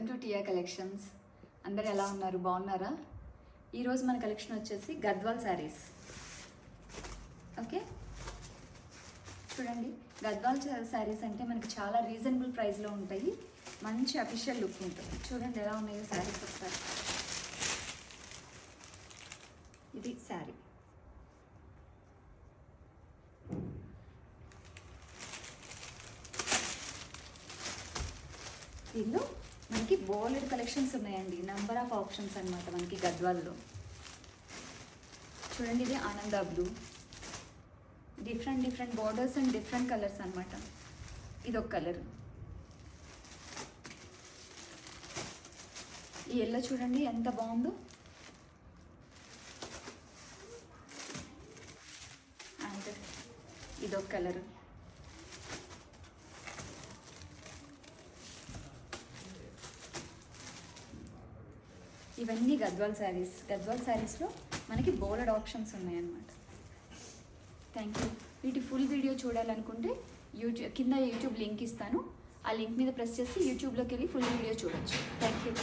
Welcome to టియా collections. అందరు ఎలా ఉన్నారు? బాగున్నారా? ఈరోజు మన కలెక్షన్ వచ్చేసి గద్వాల్ శారీస్. ఓకే, చూడండి, గద్వాల్ శారీస్ అంటే మనకి చాలా రీజనబుల్ ప్రైస్లో ఉంటాయి. మంచి అఫీషియల్ లుక్ ఉంటుంది. చూడండి ఎలా ఉన్నాయో శారీస్ ఒకసారి. ఇది శారీ. దీనిలో మనకి బోల్డ్ కలెక్షన్స్ ఉన్నాయండి. నెంబర్ ఆఫ్ ఆప్షన్స్ అనమాట మనకి గద్వాల్లో. చూడండి, ఇది ఆనంద blue, different borders and different colours అనమాట. ఇది ఒక కలర్. ఈ ఎల్లో చూడండి ఎంత బాగుందో. అండ్ ఇదొక కలర్. ఇవన్నీ గద్వాల్ శారీస్. గద్వాల్ శారీస్లో మనకి బోలెడ్ ఆప్షన్స్ ఉన్నాయన్నమాట. Thank you. వీటి ఫుల్ వీడియో చూడాలనుకుంటే కింద యూట్యూబ్ లింక్ ఇస్తాను. ఆ లింక్ మీద ప్రెస్ చేసి యూట్యూబ్లోకి వెళ్ళి ఫుల్ వీడియో చూడొచ్చు. Thank you.